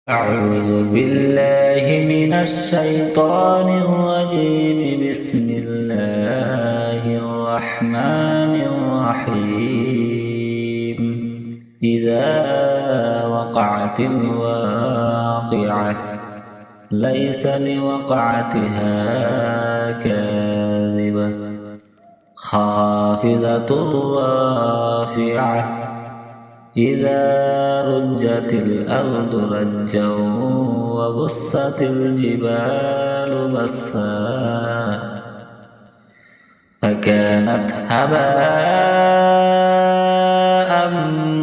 أعوذ بالله من الشيطان الرجيم. بسم الله الرحمن الرحيم. إذا وقعت الواقعة ليس لوقعتها كاذبة خافضة رافعة إذا رجت الأرض رجا وبست الجبال بسا فكانت هباء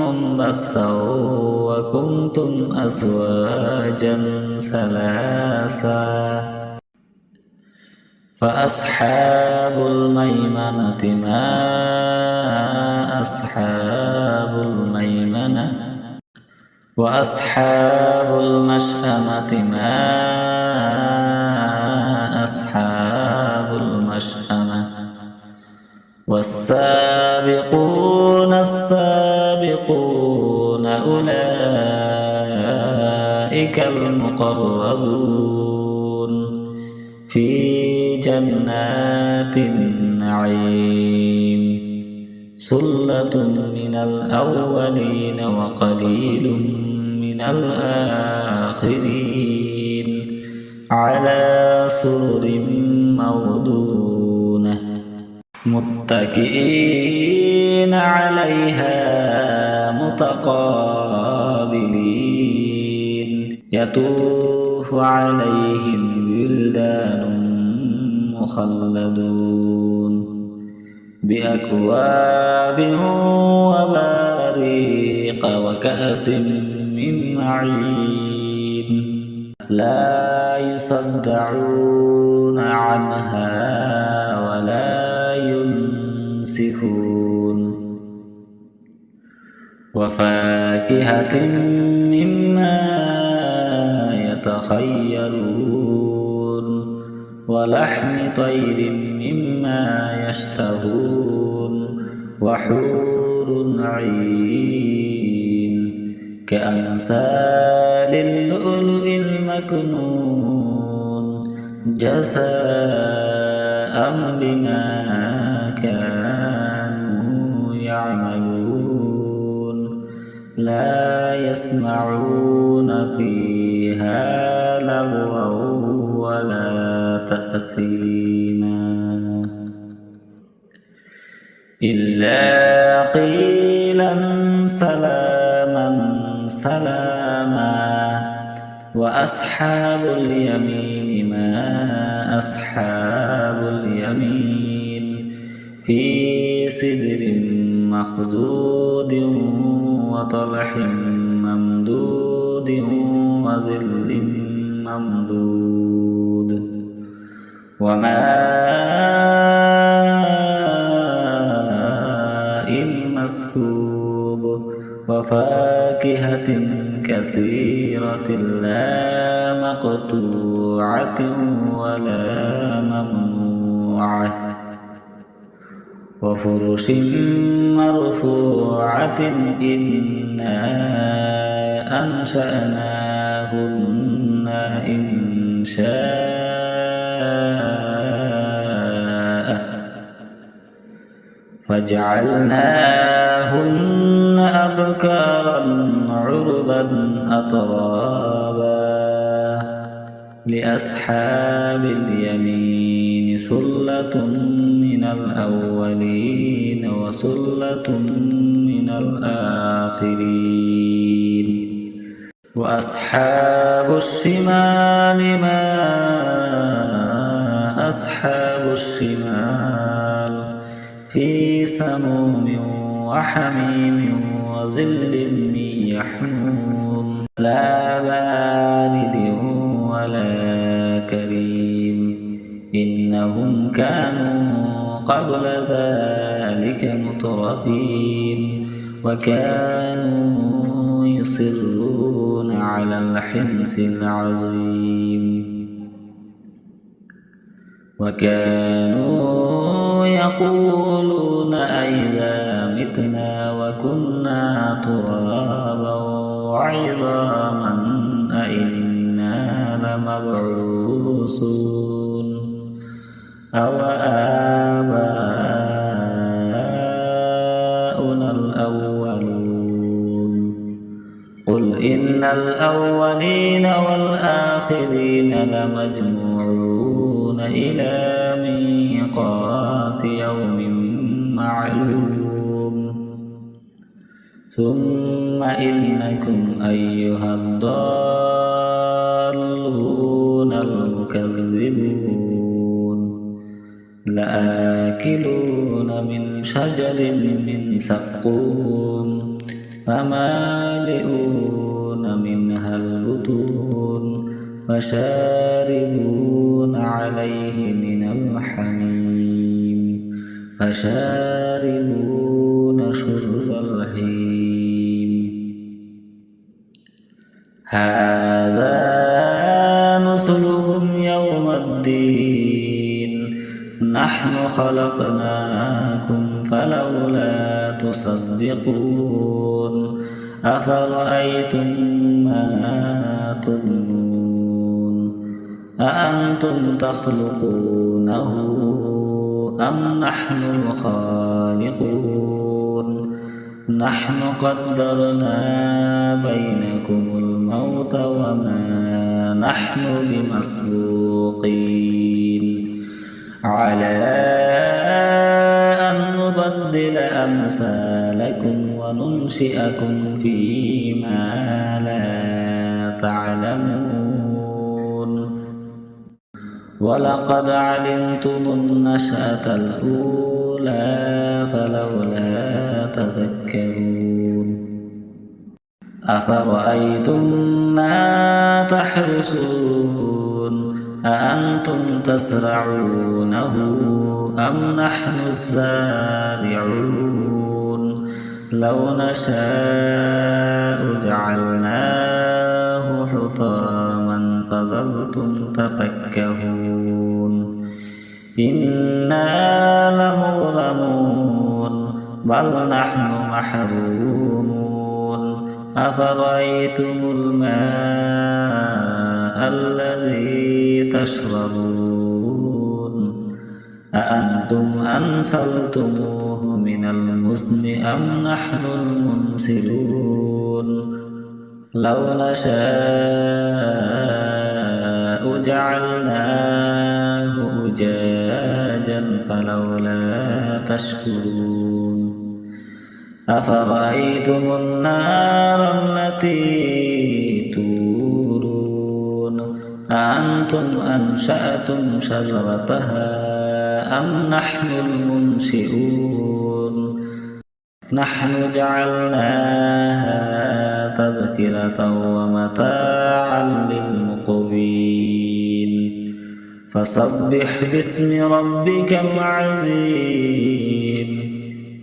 منبثا وكنتم أزواجا ثلاثا فأصحاب الميمنة ما أصحاب الميمنة وأصحاب المشأمة ما أصحاب المشأمة والسابقون السابقون أولئك المقربون في جنات النعيم ثلة من الأولين وقليل من الآخرين على سرر موضونة متكئين عليها متقابلين يطوف عليهم ولدان مخلدون بأكواب وباريق وكأس من معين لا يصدعون عنها ولا ينسفون وفاكهة مما يتخيرون ولحم طير مما يشتهون وحور عين كأمثال اللؤلؤ المكنون جزاء بما كانوا يعملون لا يسمعون فيها لغوا ولا تأثيما إلا قيلا سلاما سلاما وأصحاب اليمين ما أصحاب اليمين في سدر مخضود وطلح ممدود وظل ممدود وماء مسكوب وفاكهة كثيرة لا مقطوعة ولا ممنوعة وفرش مرفوعة إنا أنشأناهن إنشاء فجعلناهن أبكارا عربا أترابا لأصحاب اليمين ثلة من الأولين وثلة من الآخرين وأصحاب الشمال ما أصحاب الشمال في سموم وحميم وظل من يحموم لا بارد ولا كريم إنهم كانوا قبل ذلك مترفين وكانوا يصرون على الحنث العظيم وكانوا يقولون أئذا متنا وكنا ترابا وعظاما لمبعوثون أوآباؤنا الأولون قل إن الأولين والآخرين لمجموعون إلى ميقات يوم معلوم ثم إنكم أيها الضالون المكذبون لآكلون من شجر من زقوم فمالئون منها البطون فشاربون عليه من الحميم فشاربون شرب الهيم هذا نزلهم يوم الدين نحن خلقناكم فلولا تصدقون أفرأيتم ما تمنون أأنتم تخلقونه أم نحن الخالقون نحن قدرنا بينكم الموت وما نحن بمسبوقين على أن نبدل أمثالكم وننشئكم فيما لا تعلمون ولقد علمتم النشأة الأولى فلولا تذكرون أفرأيتم ما تحرثون أأنتم تزرعونه أم نحن الزارعون لو نشاء جعلناه حطاما فظلتم تفكهون إنا لمغرمون بل نحن محرومون أفرأيتم الماء الذي تشربون أأنتم أنزلتموه من المزن أم نحن المنزلون لو نشاء جعلناه أجاجا فلولا تشكرون أفرأيتم النار التي تورون أأنتم أنشأتم شجرتها أم نحن المنشئون نحن جعلناها تذكرة ومتاعا للمقوين فسبح باسم ربك العظيم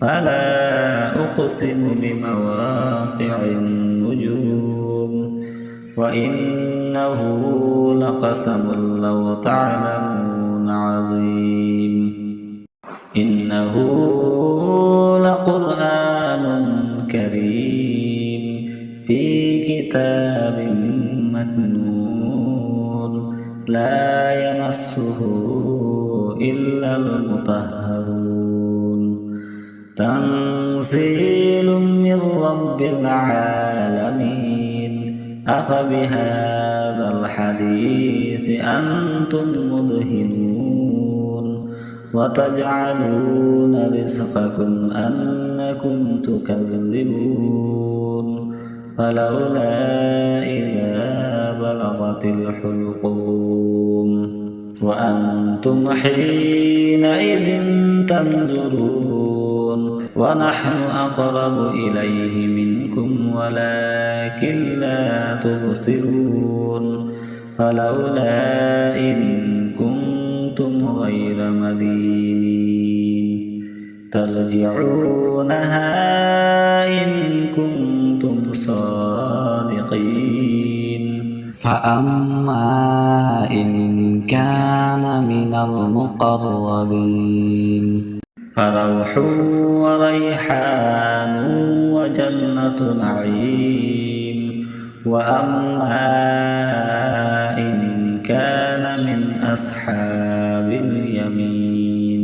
فلا أقسم بمواقع النجوم وإنه لقسم لو تعلمون عظيم إنه لقرآن كريم في كتاب مكنون لا يمسه إلا المطهرون تنزيل من رب العالمين أفبهذا الحديث أنتم مدهنون وتجعلون رزقكم أنكم تكذبون فلولا إذا بلغت الحلقوم وأنتم حينئذ تنظرون ونحن أقرب إليه منكم ولكن لا تبصرون فلولا إن كنتم غير مدينين ترجعونها إن كنتم صادقين فأما إن كان من المقربين فروح وريحان وجنة نعيم وأما إن أصحاب اليمين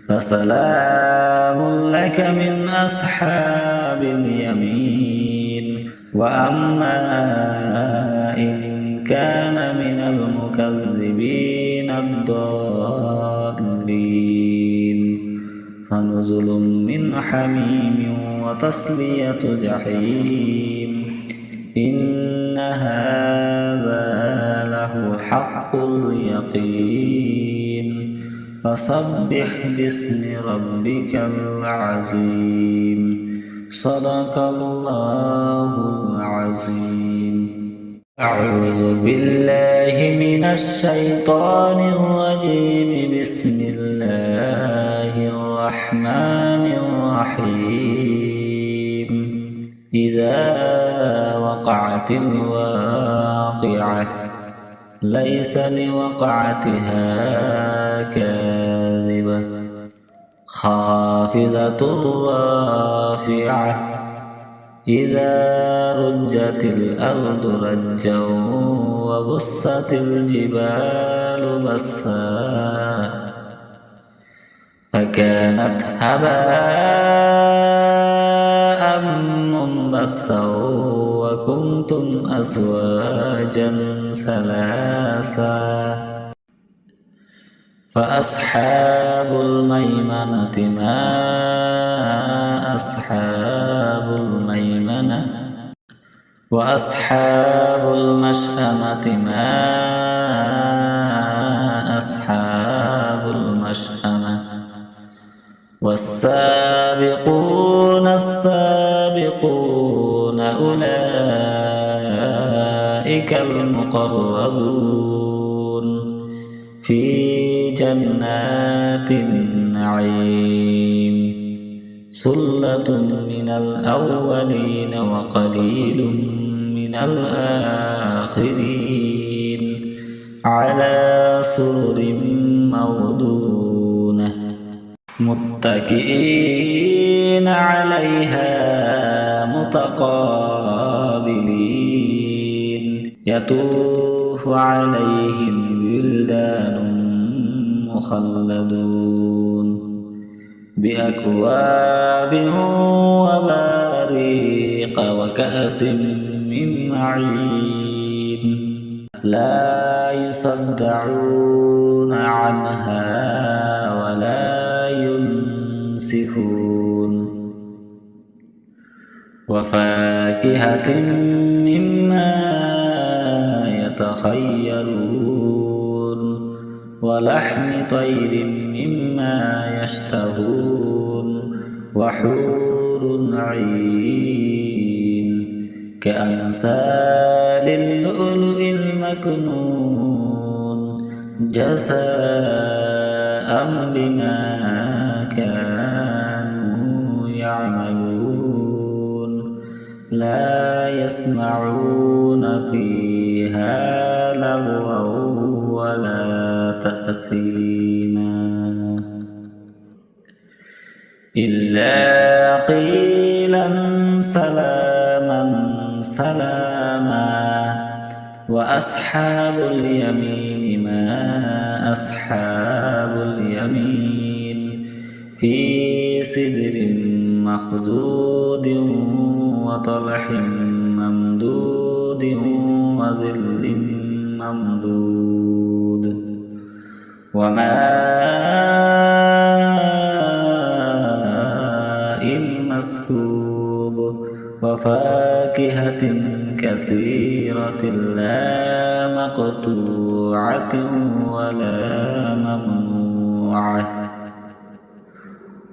فسلام لك من أصحاب اليمين وأما إن كان من المكذبين الضالين فنزل من حميم وتصلية جحيم إن هذا له حق اليقين فسبح باسم ربك العظيم صدق الله العظيم. أعوذ بالله من الشيطان الرجيم. بسم الله الرحمن الرحيم. إذا وقعت الواقعة ليس لوقعتها كاذبة خافضة رافعة إذا رجت الأرض رجا وبست الجبال بسا فكانت هباء منبثا وكنتم أزواجا ثلاثا فأصحاب الميمنة ما أصحاب الميمنة وأصحاب المشأمة ما أصحاب المشأمة والسابقون السابقون أولئك المقربون في جنات النعيم ثلة من الأولين وقليل من الآخرين على سرر موضونة متكئين عليها متقابلين يطوف عليهم ولدان مخلدون بأكواب وباريق وكأس من معين لا يصدعون عنها ولا ينسفون وفاكهة مما يتخيرون ولحم طير مما يشتهون وحور عين كأمثال اللؤلؤ المكنون جزاء بما كانوا يعملون لا يسمعون فيها لغوا ولا تأثيما إلا قيلا سلاما سلاما وأصحاب اليمين ما أصحاب اليمين في سدر مخضود وطلح ممدود وظل ممدود وماء مسكوب وفاكهة كثيرة لا مقطوعة ولا ممنوعة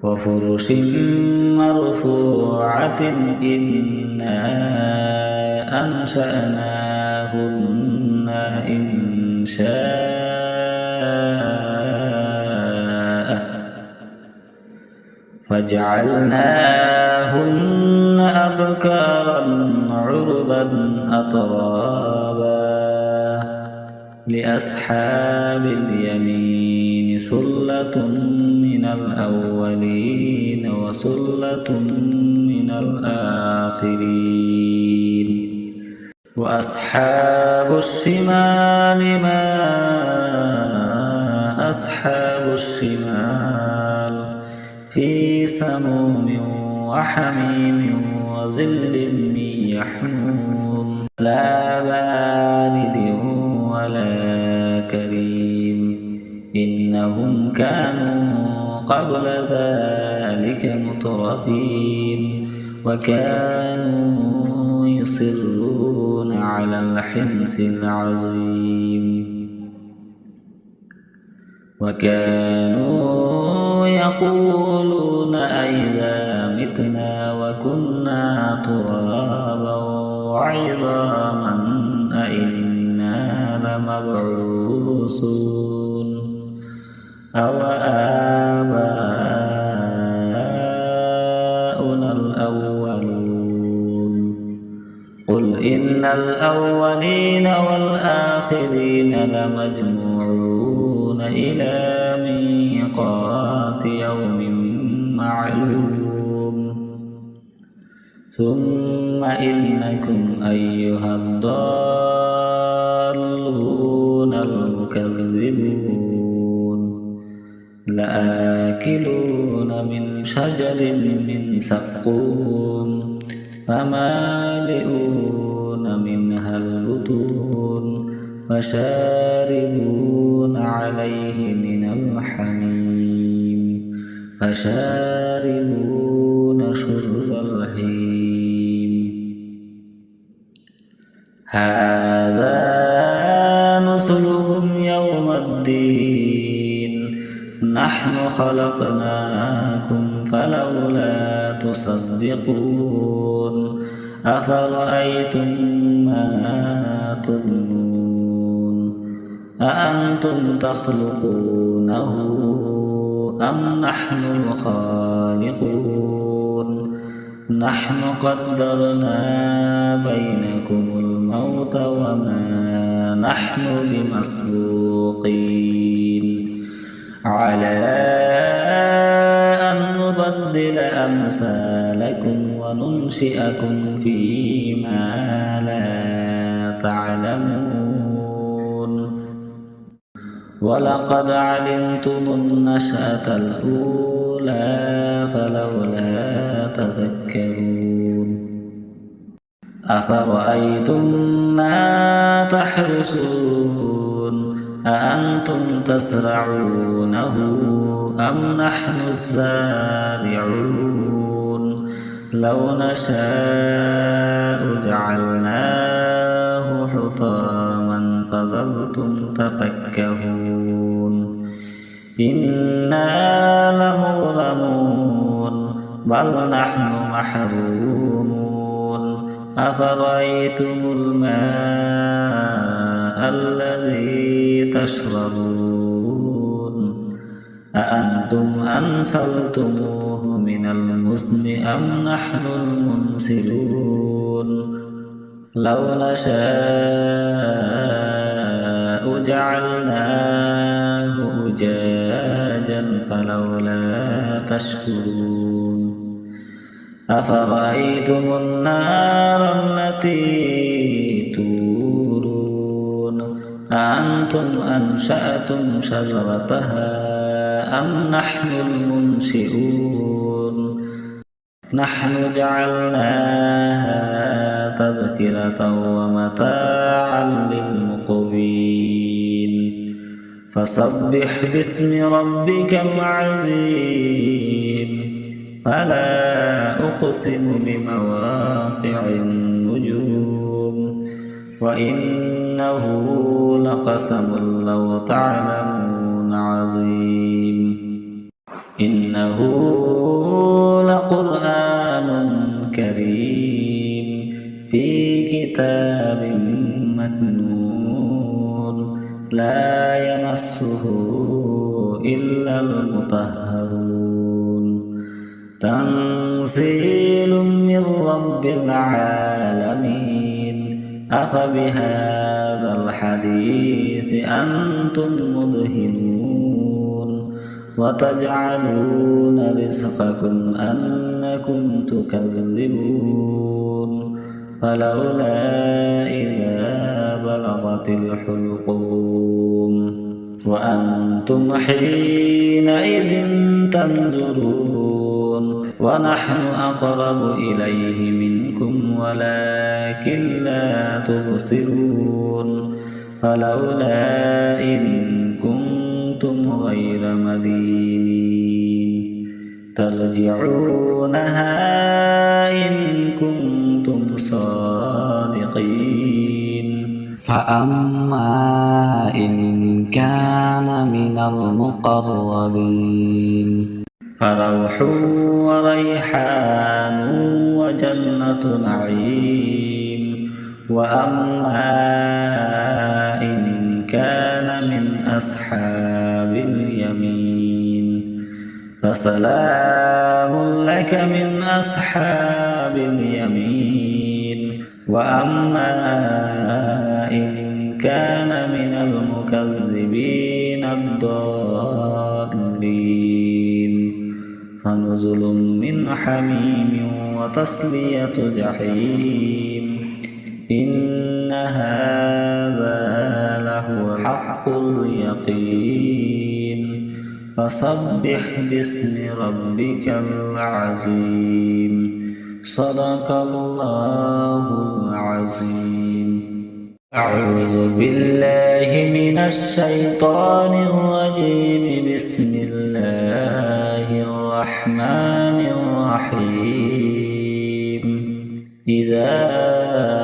وفرش مرفوعة إنا أنشأناهن إنشاء فجعلناهن أبكارا عربا أترابا لأصحاب اليمين ثلة من الأولين وثلة من الآخرين وأصحاب الشمال ما أصحاب الشمال في سموم وحميم وظل من يحموم لا بارد ولا كريم إنهم كانوا قبل ذلك مترفين وكانوا يصرون على الحنث العظيم وكانوا يقولون أئذا متنا وكنا ترابا وعظاما أئنا لمبعوثون أو آباؤنا الأولون قل إن الأولين والآخرين لمجموعون إلى ميقات يوم معلوم ثم إنكم أيها الضالون المكذبون لآكلون من شجر من زقوم فمالئون منها البطون فشاربون عليه من الحميم فشاربون شرب الهيم هذا نزلهم يوم الدين نحن خلقناكم فلولا تصدقون أفرأيتم ما تظنون أأنتم تخلقونه أم نحن الخالقون نحن قدرنا بينكم الموت وما نحن بمسبوقين على أن نبدل أمثالكم وننشئكم فيما لا تعلمون ولقد علمتم النشأة الأولى فلولا تذكرون أفرأيتم ما تحرثون أأنتم تزرعونه أم نحن الزارعون لو نشاء جعلناه حطاما فظلتم تفكهون إنا لمغرمون بل نحن محرومون أفرأيتم الماء الذي تشربون أأنتم أنزلتموه من المزن أم نحن المنزلون لو نشاء جعلناه أجاجا فلولا تشكرون أفرأيتم النار التي تورون أأنتم أنشأتم شجرتها أم نحن المنشئون نحن جعلناها تذكرة ومتاعا للمقوين فسبح باسم ربك العظيم فلا أقسم بمواقع النجوم وإنه لقسم لو تعلمون عظيم إنه لقرآن كريم في كتاب مكنون لا يمسه إلا المطهرون تنزيل من رب العالمين أفبهذا الحديث أنتم مدهنون وتجعلون رزقكم أنكم تكذبون فلولا إذا بلغت الحلقوم وأنتم حينئذ تنظرون ونحن أقرب إليه منكم ولكن لا تبصرون فلولا إن كنتم غير مدينين ترجعونها إن كنتم صادقين فأما إن كان من المقربين فروح وريحان وجنة نعيم وأما إن كان من أصحاب اليمين فسلام لك من أصحاب اليمين وأما إن كان من المكذبين الضالين فنزل من حميم وتصلية جحيم إن هذا لهو حق اليقين فسبح باسم ربك العظيم صدق الله العظيم أعوذ بالله من الشيطان الرجيم بسم الله الرحمن الرحيم إذا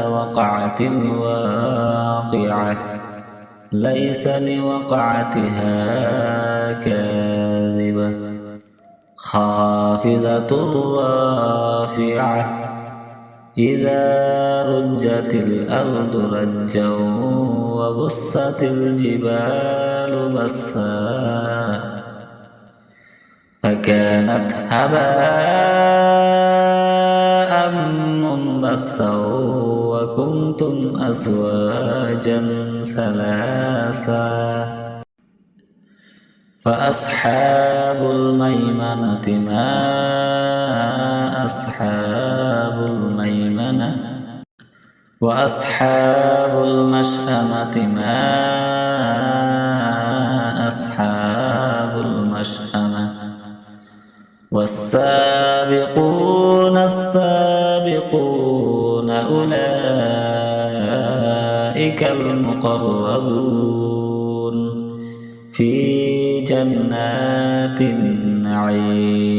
وقعت الواقعة ليس لوقعتها كاذبة خافضة رافعة إذا رجت الأرض رجا وبست الجبال بسا فكانت هباء منبثا وكنتم أزواجا ثلاثا فأصحاب الميمنة ما أصحاب الميمنة وأصحاب المشأمة ما أصحاب المشأمة والسابقون السابقون أولئك المقربون في جنات النعيم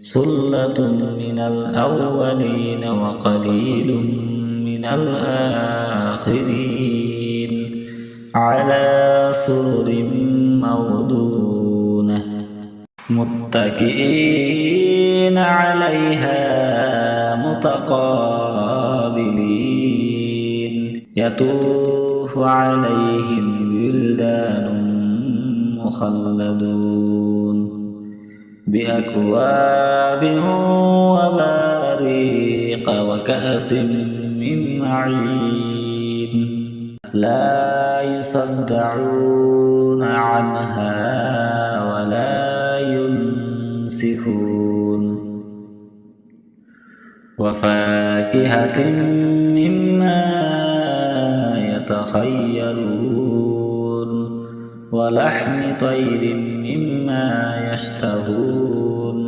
ثلة من الأولين وقليل من الآخرين على سرر موضونة متكئين عليها متقابلين يطوف عليهم ولدان مخلدون بأكواب وباريق وكأس من معين لا يصدعون عنها ولا ينسفون وفاكهة مما يتخيرون ولحم طير مما يشتهون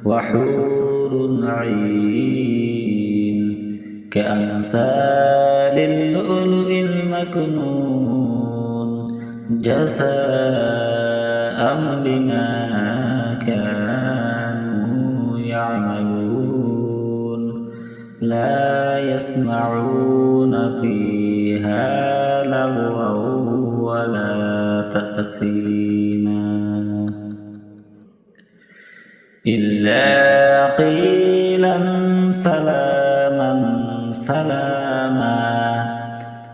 وحور عين كأمثال اللؤلؤ المكنون جزاء بما كانوا يعملون لا يسمعون فيها لغوا ولا تأثيما إلا قيلا سلاما سلاما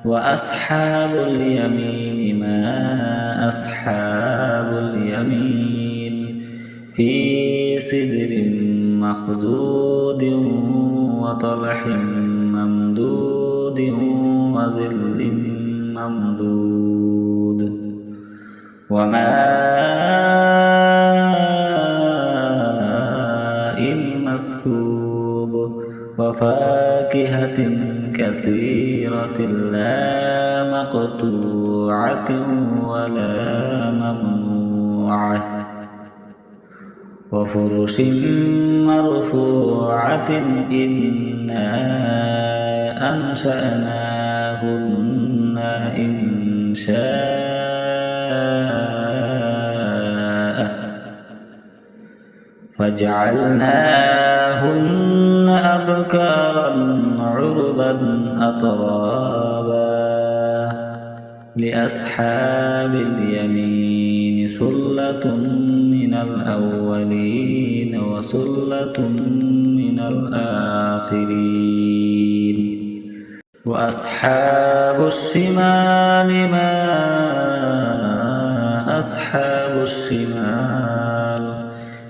وأصحاب اليمين ما أصحاب اليمين في سدر مخضود وطلح ممدود وظل ممدود وماء مسكوب وفاكهة كثيرة لا مقطوعة ولا ممنوعة وفرش مرفوعة إنا أنشأناهن إنشاء فجعلناهن أبكارا عربا أترابا لأصحاب اليمين ثلة من الأولين وثلة من الآخرين وأصحاب الشمال ما أصحاب الشمال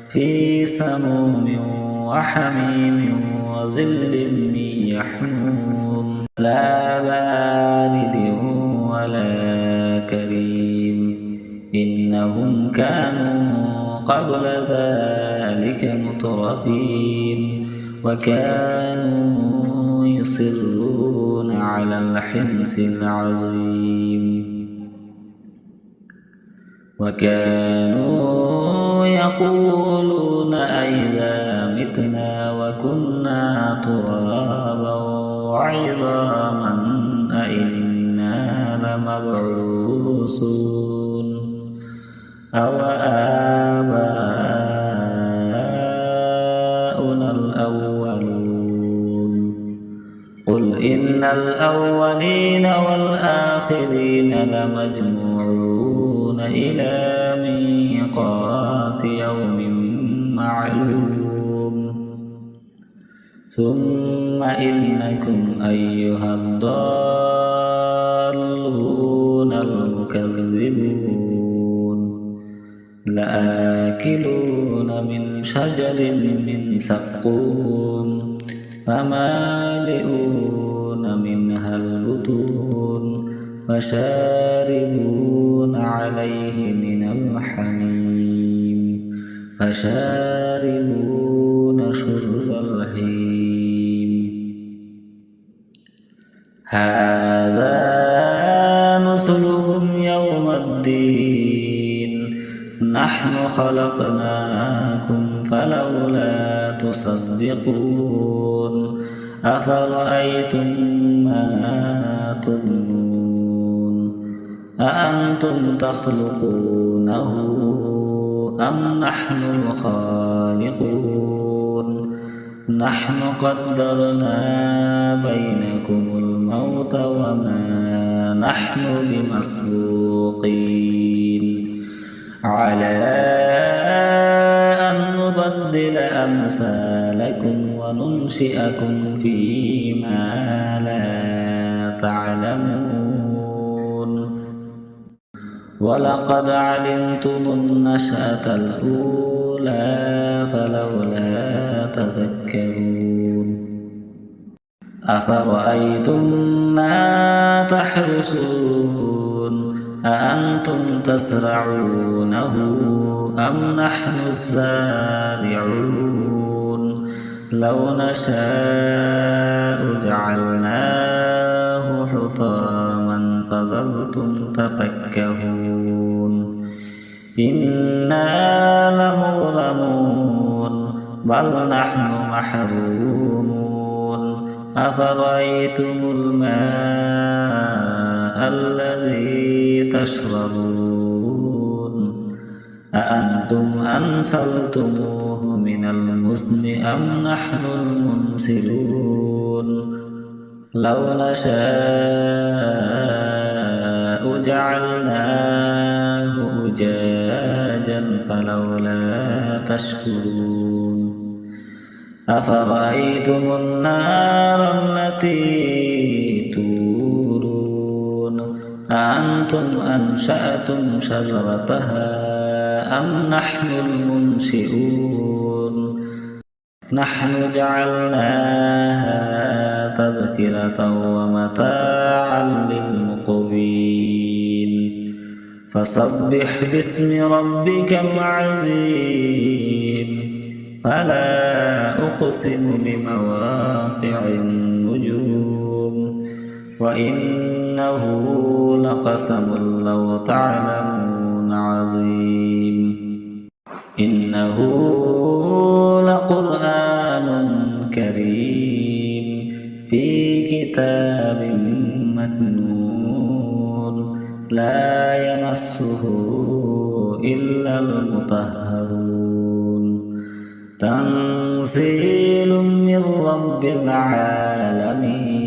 في سموم وحميم وظل من يحموم لا بارد ولا كريم إنهم كانوا قبل ذلك مترفين وكانوا يصرون على الحنث العظيم وكانوا يقولون أئذا متنا وكنا ترابا وعظاما أئنا لمبعوثون أو آباؤنا الأولون قل إن الأولين والآخرين لمجموعون إلى ميقات يوم معلوم ثم إنكم أيها الضالون المكذبون لآكلون من شجر من زقوم فمالئون منها البطون فشاربون عليه من الحميم فشاربون شرب الهيم هذا نزلهم يوم الدين نحن خلقناكم فلولا تصدقون أفرأيتم ما تظنون أأنتم تخلقونه أم نحن الخالقون نحن قدرنا بينكم الموت وما نحن بمسبوقين على أن نبدل أمثالكم وننشئكم فيما لا تعلمون ولقد علمتم النشأة الأولى فلولا تذكرون أفرأيتم ما تحرثون أأنتم تزرعونه أم نحن الزارعون لو نشاء جعلناه حطاما فظلتم تفكهون إنا لمغرمون بل نحن محرومون أفرأيتم الماء الذي تشربون أأنتم أنزلتموه من المزن أم نحن المنزلون لو نشاء جعلناه أجاجا فلولا تشكرون أفرأيتم النار التي تورون أأنتم أنشأتم شجرتها أم نحن المنشئون نحن جعلناها تذكرة ومتاعا للمقوين فسبح باسم ربك العظيم فلا أقسم بمواقع النجوم وإنه قسم لو تعلمون عظيم إنه لقرآن كريم في كتاب مكنون لا يمسه إلا المطهرون تنزيل من رب العالمين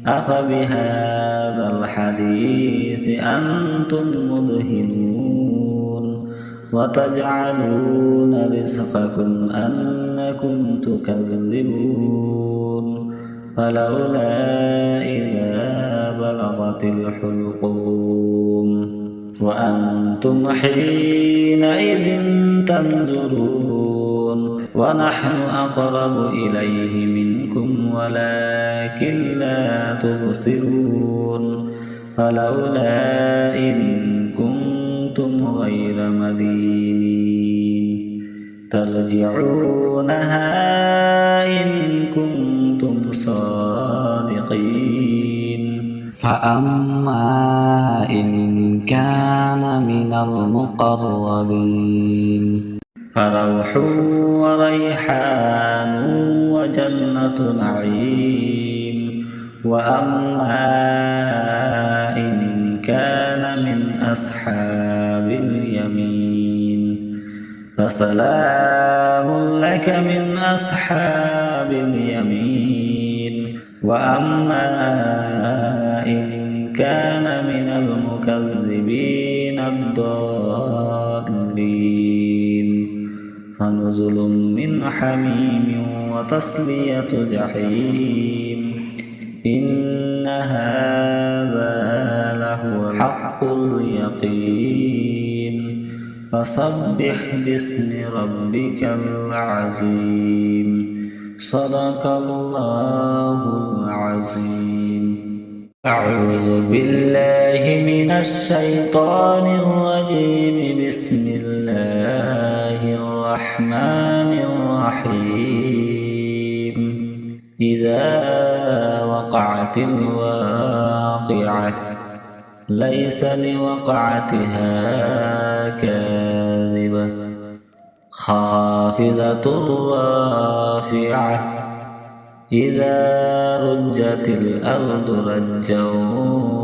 أفبهذا الحديث أنتم مدهنون وتجعلون رزقكم أنكم تكذبون فلولا إذا بلغت الحلقوم وأنتم حينئذ تنظرون ونحن أقرب إليه منكم ولكن لا تبصرون فلولا إن كنتم غير مدينين ترجعونها إن كنتم صادقين فأما إن كان من المقربين فروح وريحان وجنة نعيم وأما إن كان من أصحاب اليمين فسلام لك من أصحاب اليمين وأما إن كان من المكذبين الضالين فنزل من حميم وتصلية جحيم إن هذا لهو حق اليقين فسبح باسم ربك العظيم صدق الله العظيم أعوذ بالله من الشيطان الرجيم بسم الله الرحمن الرحيم إذا وقعت الواقعة ليس لوقعتها كاذبة خافضة رافعة إذا رجت الأرض رجا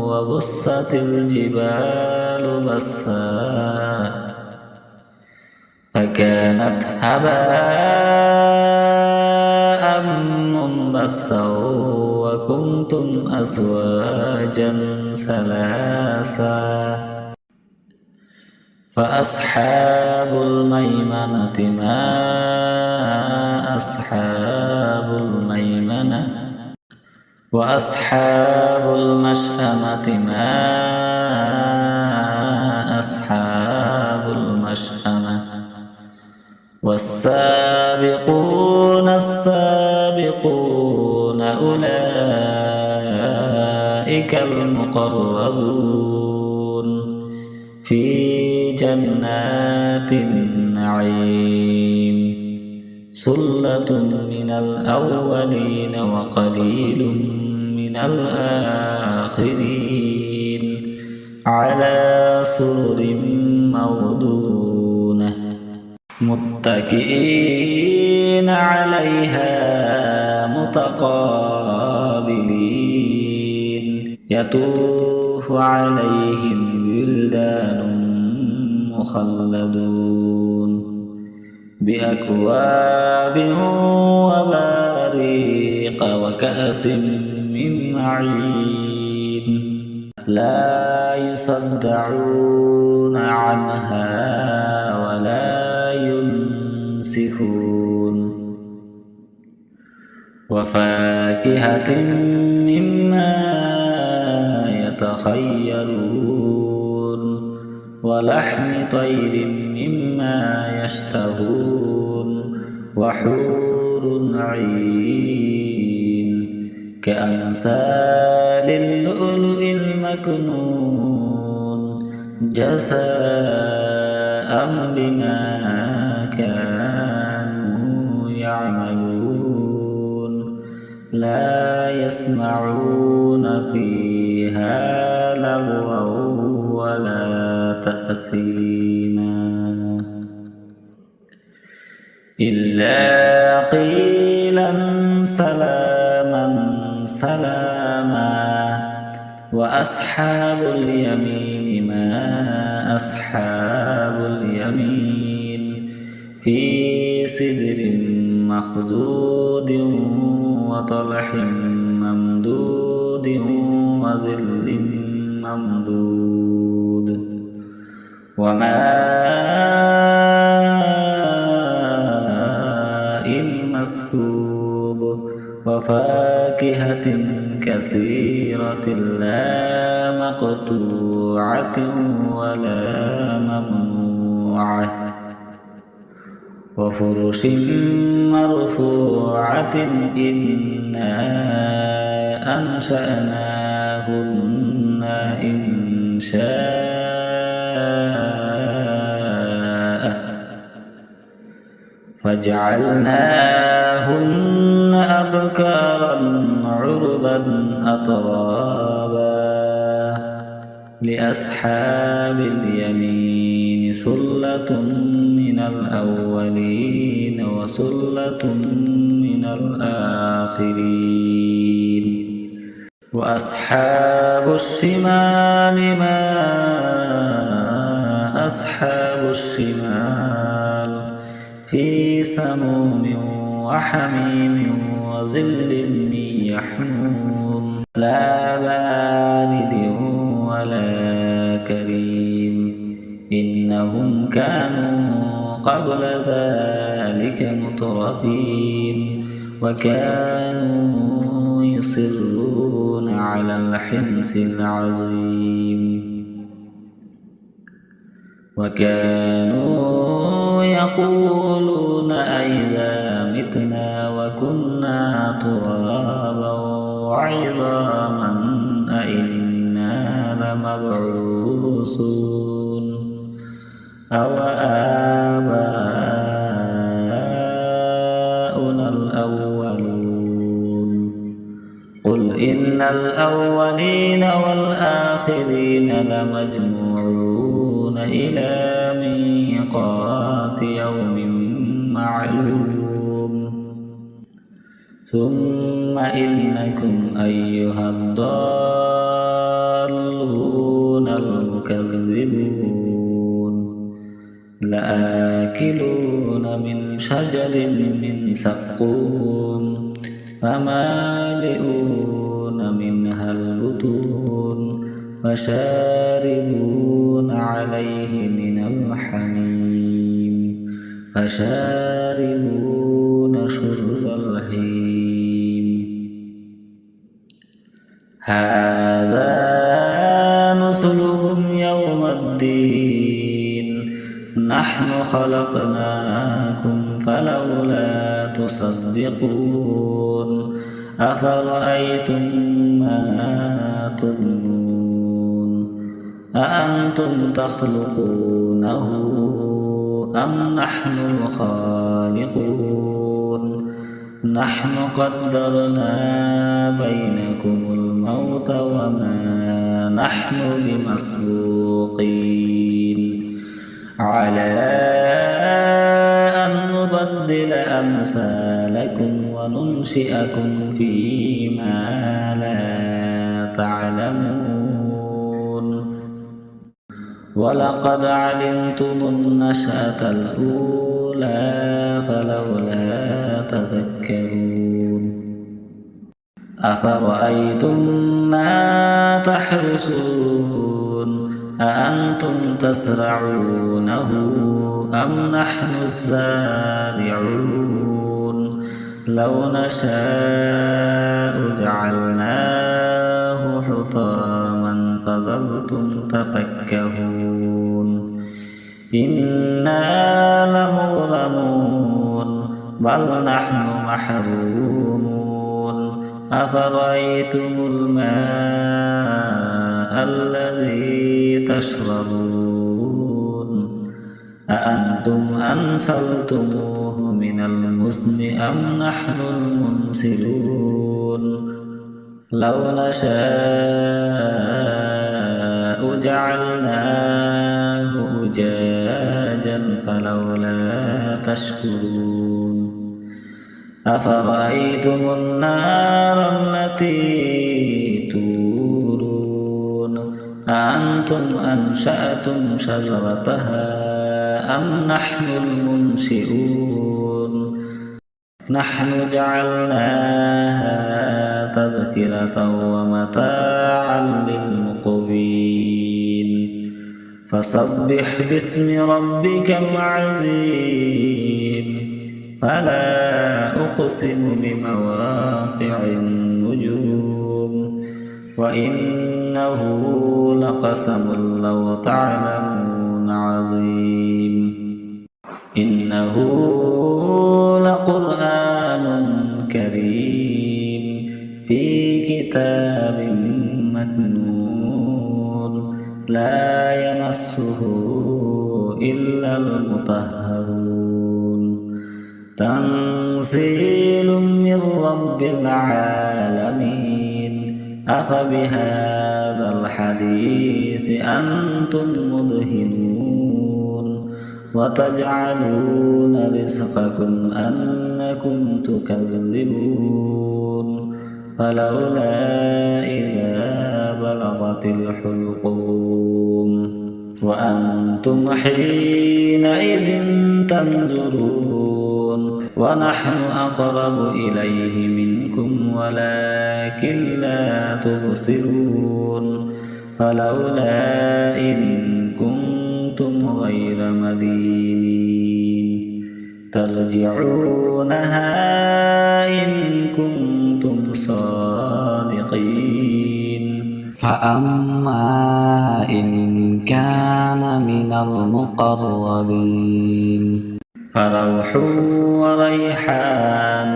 وبست الجبال بسا فكانت هباء منبثا وكنتم أزواجا ثلاثا فأصحاب الميمنة ما أصحاب الميمنة وأصحاب المشأمة ما أصحاب المشأمة والسابقون السابقون أولئك المقربون في جنات النعيم ثلة من الأولين وقليل من الآخرين على سرر موضونة متكئين عليها متقابلين يطوف عليهم ولدان مخلدون بأكواب وباريق وكأس من معين لا يصدعون عنها ولا ينسفون وفاكهة مما يتخيرون ولحم طير مما يشتهون وحور عين كأمثال اللؤلؤ المكنون جزاء بما كانوا يعملون لا يسمعون فيها لغوا ولا تأثيما إلا قيلا سلاما سلاما وأصحاب اليمين ما أصحاب اليمين في سدر مخضود وطلح ممدود وظل ممدود وماء مسكوب وفاكهة كثيرة لا مقطوعة ولا ممنوعة وفرش مرفوعة إنا أنشأناهن إنشاء فجعلناهن أبكارا عربا أترابا لأصحاب اليمين ثلة من الأولين وثلة من الآخرين وأصحاب الشمال ما أصحاب الشمال في سموم وحميم وظل من يحموم لا بارد ولا كريم إنهم كانوا قبل ذلك مترفين وكانوا يصرون على الحنث العظيم وكانوا يقولون أئذا متنا وكنا ترابا وعظاما أئنا لمبعوثون أو آباؤنا الأولون قل إن الأولين والآخرين لمجموعون إلى ميقات يوم معلوم ثم إنكم أيها الضالون المكذبون لآكلون من شجر من زقوم فمالئون منها البطون فشاربون عليه من الحميم فشاربون شرب الهيم هذا نزلهم يوم الدين نحن خلقناكم فلولا تصدقون أفرأيتم ما تظنون أأنتم تخلقونه أم نحن الخالقون نحن قدرنا بينكم الموت وما نحن بمسبوقين على أن نبدل أمثالكم وننشئكم فيما لا تعلمون ولقد علمتم النشأة الأولى فلولا تذكرون أفرأيتم ما تحرثون أأنتم تزرعونه أم نحن الزارعون لو نشاء جعلناه حطاما فظلتم تفكهون إنا لمغرمون بل نحن محرومون أفرأيتم الماء الذي تشربون أأنتم أنزلتموه من المزن أم نحن المنزلون لو نشاء جعلناه أجاجا فلولا تشكرون أفرأيتم النار التي تورون أأنتم أنشأتم شجرتها أم نحن المنشئون نحن جعلناها تذكرة ومتاعا للمقوين فسبح باسم ربك العظيم فلا أقسم بمواقع النجوم وإنه لقسم لو تعلمون عظيم إنه لقرآن كريم في كتاب مكنون لا يمسه إلا المطهرون تنزيل من رب العالمين أفبهذا الحديث أنتم مدهنون وتجعلون رزقكم أنكم تكذبون فلولا إذا بلغت الحلقوم وأنتم حينئذ تنظرون ونحن أقرب إليه منكم ولكن لا تبصرون فلولا إن كنتم غير مدينين ترجعونها إن كنتم صادقين فأما إن كان من المقربين فروح وريحان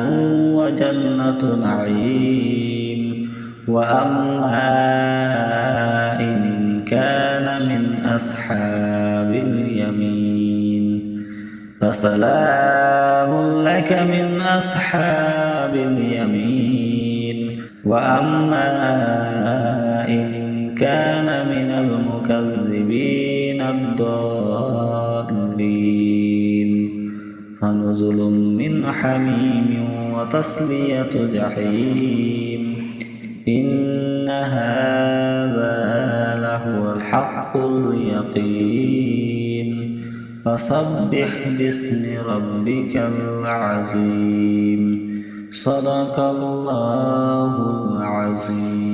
وجنة نعيم وأما إن كان من أصحاب اليمين فسلام لك من أصحاب اليمين وأما إن كان من المكذبين الضالين فنزل من حميم وتصلية جحيم إن هذا لهو الحق اليقين فسبح باسم ربك العظيم صدق الله العظيم.